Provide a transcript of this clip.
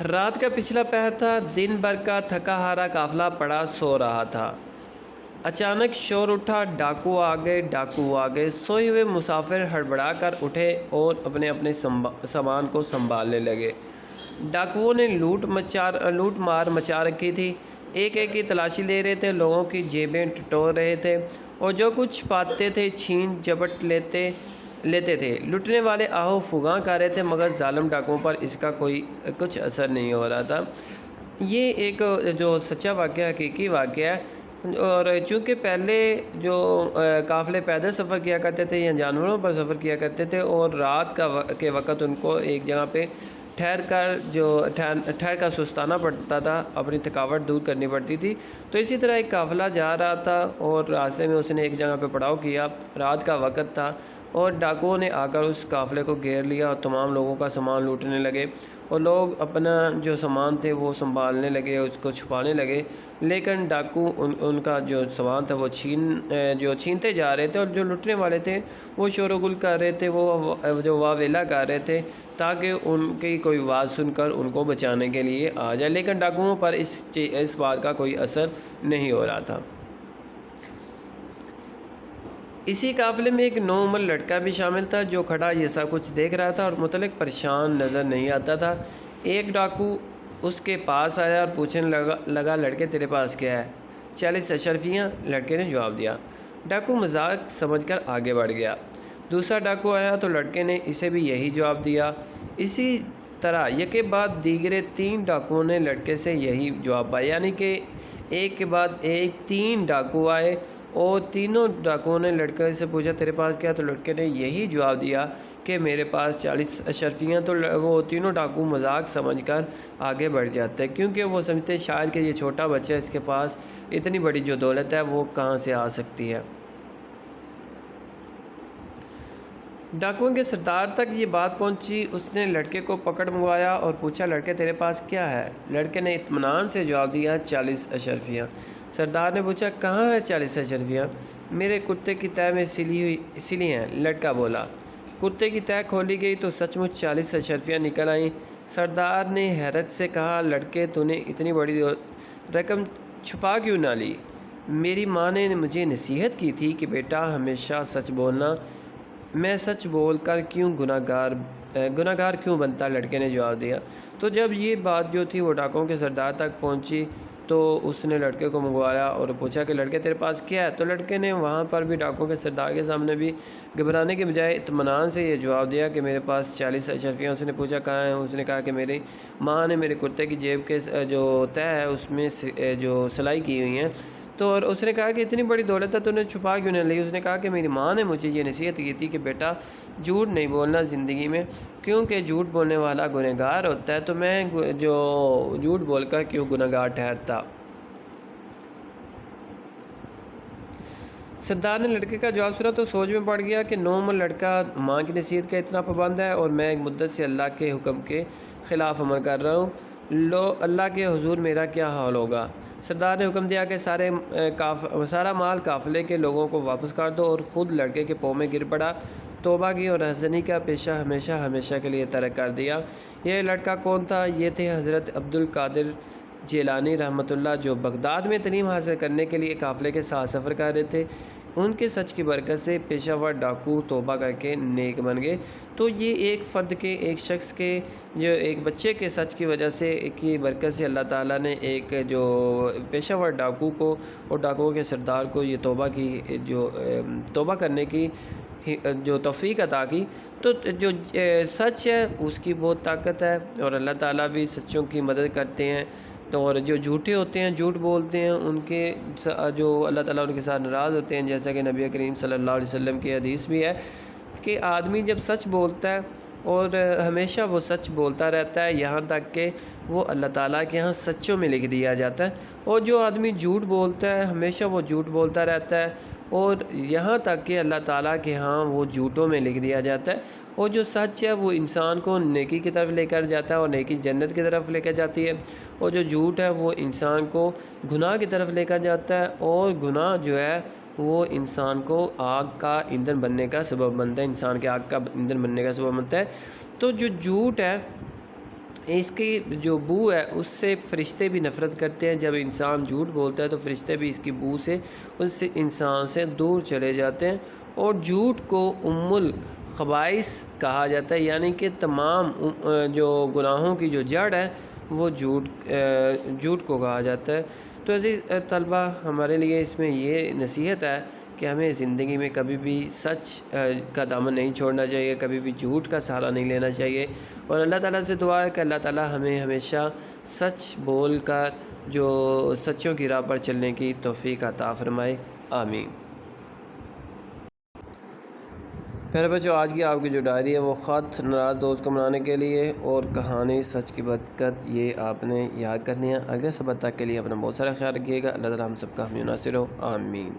رات کا پچھلا پہر تھا، دن بھر کا تھکا ہارا قافلہ پڑا سو رہا تھا۔ اچانک شور اٹھا، ڈاکو آ گئے۔ سوئے ہوئے مسافر ہڑبڑا کر اٹھے اور اپنے سامان کو سنبھالنے لگے۔ ڈاکوؤں نے لوٹ مار مچا رکھی تھی، ایک ایک کی تلاشی لے رہے تھے، لوگوں کی جیبیں ٹٹول رہے تھے اور جو کچھ پاتے تھے چھین جھپٹ لیتے تھے۔ لٹنے والے آہو فغاں کر رہے تھے مگر ظالم ڈاکوؤں پر اس کا کچھ اثر نہیں ہو رہا تھا۔ یہ ایک جو سچا واقعہ، حقیقی واقعہ ہے، اور چونکہ پہلے جو قافلے پیدل سفر کیا کرتے تھے یا جانوروں پر سفر کیا کرتے تھے اور رات کے وقت ان کو ایک جگہ پہ ٹھہر کر سستانا پڑتا تھا، اپنی تھکاوٹ دور کرنی پڑتی تھی، تو اسی طرح ایک قافلہ جا رہا تھا اور راستے میں اس نے ایک جگہ پہ پڑاؤ کیا، رات کا وقت تھا اور ڈاکوؤں نے آ کر اس قافلے کو گھیر لیا اور تمام لوگوں کا سامان لوٹنے لگے اور لوگ اپنا جو سامان تھے وہ سنبھالنے لگے، اس کو چھپانے لگے، لیکن ڈاکو ان کا جو سامان تھا وہ چھینتے جا رہے تھے اور جو لٹنے والے تھے وہ شور و گل کر رہے تھے، وہ جو واویلا کر رہے تھے تاکہ ان کی کوئی آواز سن کر ان کو بچانے کے لیے آ جائے، لیکن ڈاکوؤں پر اس بات کا کوئی اثر نہیں ہو رہا تھا۔ اسی قافلے میں ایک نوعمر لڑکا بھی شامل تھا جو کھڑا یہ سب کچھ دیکھ رہا تھا اور متعلق پریشان نظر نہیں آتا تھا۔ ایک ڈاکو اس کے پاس آیا اور پوچھنے لگا لڑکے تیرے پاس کیا ہے؟ 40 اشرفیاں، لڑکے نے جواب دیا۔ ڈاکو مذاق سمجھ کر آگے بڑھ گیا۔ دوسرا ڈاکو آیا تو لڑکے نے اسے بھی یہی جواب دیا۔ اسی طرح یکے بعد دیگرے 3 ڈاکوؤں نے لڑکے سے یہی جواب پایا، یعنی کہ ایک کے بعد ایک 3 ڈاکو آئے اور تینوں ڈاکوؤں نے لڑکے سے پوچھا تیرے پاس کیا، تو لڑکے نے یہی جواب دیا کہ میرے پاس 40 اشرفیاں۔ تو وہ تینوں ڈاکو مذاق سمجھ کر آگے بڑھ جاتے ہیں کیونکہ وہ سمجھتے ہیں شاید کہ یہ چھوٹا بچہ، اس کے پاس اتنی بڑی جو دولت ہے وہ کہاں سے آ سکتی ہے۔ ڈاکوؤں کے سردار تک یہ بات پہنچی، اس نے لڑکے کو پکڑ منگوایا اور پوچھا لڑکے تیرے پاس کیا ہے؟ لڑکے نے اطمینان سے جواب دیا 40 اشرفیاں۔ سردار نے پوچھا کہاں ہے 40 اشرفیاں؟ میرے کرتے کی تہہ میں سلی ہیں، لڑکا بولا۔ کرتے کی تہہ کھولی گئی تو سچ مچ 40 اشرفیاں نکل آئیں۔ سردار نے حیرت سے کہا لڑکے تو نے اتنی بڑی رقم چھپا کیوں نہ لی؟ میری ماں نے مجھے نصیحت کی تھی کہ بیٹا ہمیشہ سچ بولنا، میں سچ بول کر گناہ گار کیوں بنتا؟ لڑکے نے جواب دیا۔ تو جب یہ بات جو تھی وہ ڈاکوؤں کے سردار تک پہنچی تو اس نے لڑکے کو منگوایا اور پوچھا کہ لڑکے تیرے پاس کیا ہے؟ تو لڑکے نے وہاں پر بھی ڈاکوؤں کے سردار کے سامنے بھی گھبرانے کے بجائے اطمینان سے یہ جواب دیا کہ میرے پاس 40 اشرفیاں۔ اس نے پوچھا کہاں ہیں؟ اس نے کہا کہ میری ماں نے میرے کرتے کی جیب کے جو تہہ ہے اس میں جو سلائی کی ہوئی ہیں۔ تو اور اس نے کہا کہ اتنی بڑی دولت ہے تو نے چھپا کیوں نہیں لی؟ اس نے کہا کہ میری ماں نے مجھے یہ نصیحت کی تھی کہ بیٹا جھوٹ نہیں بولنا زندگی میں، کیونکہ جھوٹ بولنے والا گنہگار ہوتا ہے، تو میں جو جھوٹ بول کر کیوں گنہگار ٹھہرتا۔ سردار نے لڑکے کا جواب سنا تو سوچ میں پڑ گیا کہ 9 عمر لڑکا ماں کی نصیحت کا اتنا پابند ہے اور میں ایک مدت سے اللہ کے حکم کے خلاف عمل کر رہا ہوں، اللہ کے حضور میرا کیا حال ہوگا؟ سردار نے حکم دیا کہ سارا مال قافلے کے لوگوں کو واپس کر دو اور خود لڑکے کے پاؤں میں گر پڑا، توبہ کی اور رہزنی کا پیشہ ہمیشہ کے لیے ترک کر دیا۔ یہ لڑکا کون تھا؟ یہ تھے حضرت عبد القادر جیلانی رحمۃ اللہ، جو بغداد میں تعلیم حاصل کرنے کے لیے قافلے کے ساتھ سفر کر رہے تھے۔ ان کے سچ کی برکت سے پیشہ ور ڈاکو توبہ کر کے نیک بن گئے۔ تو یہ ایک فرد کے، ایک شخص کے، جو ایک بچے کے سچ کی وجہ سے کی برکت سے اللہ تعالیٰ نے ایک جو پیشہ ور ڈاکو کو اور ڈاکوؤں کے سردار کو یہ توبہ کرنے کی جو توفیق عطا کی۔ تو جو سچ ہے اس کی بہت طاقت ہے اور اللہ تعالیٰ بھی سچوں کی مدد کرتے ہیں، اور جو جھوٹے ہوتے ہیں، جھوٹ بولتے ہیں، ان کے جو اللہ تعالیٰ ان کے ساتھ ناراض ہوتے ہیں، جیسا کہ نبی کریم صلی اللہ علیہ وسلم کی حدیث بھی ہے کہ آدمی جب سچ بولتا ہے اور ہمیشہ وہ سچ بولتا رہتا ہے یہاں تک کہ وہ اللہ تعالیٰ کے ہاں سچوں میں لکھ دیا جاتا ہے، اور جو آدمی جھوٹ بولتا ہے ہمیشہ وہ جھوٹ بولتا رہتا ہے اور یہاں تک کہ اللہ تعالیٰ کے ہاں وہ جھوٹوں میں لکھ دیا جاتا ہے۔ اور جو سچ ہے وہ انسان کو نیکی کی طرف لے کر جاتا ہے اور نیکی جنت کی طرف لے کر جاتی ہے، اور جو جھوٹ ہے وہ انسان کو گناہ کی طرف لے کر جاتا ہے، اور گناہ جو ہے وہ انسان کو آگ کا ایندھن بننے کا سبب بنتا ہے، انسان کے آگ کا ایندھن بننے کا سبب بنتا ہے۔ تو جو جھوٹ ہے اس کی جو بو ہے اس سے فرشتے بھی نفرت کرتے ہیں. جب انسان جھوٹ بولتا ہے تو فرشتے بھی اس کی بو سے اس انسان سے دور چلے جاتے ہیں. اور جھوٹ کو ام الخبائث کہا جاتا ہے، یعنی کہ تمام جو گناہوں کی جو جڑ ہے وہ جھوٹ کو کہا جاتا ہے. تو عزیز طلبہ، ہمارے لیے اس میں یہ نصیحت ہے کہ ہمیں زندگی میں کبھی بھی سچ کا دامن نہیں چھوڑنا چاہیے، کبھی بھی جھوٹ کا سہارا نہیں لینا چاہیے. اور اللہ تعالیٰ سے دعا ہے کہ اللہ تعالیٰ ہمیں ہمیشہ سچ بول کر جو سچوں کی راہ پر چلنے کی توفیق عطا فرمائے. آمین. پہلے بچوں، آج کی آپ کی جو ڈائری ہے وہ خط ناراض دوست کو منانے کے لیے اور کہانی سچ کی برکت، یہ آپ نے یاد کرنی ہے. اگلے سبق تک کے لیے اپنا بہت سارا خیال رکھیے گا. اللہ تعالیٰ ہم سب کا حامی و ناصر ہو. آمین.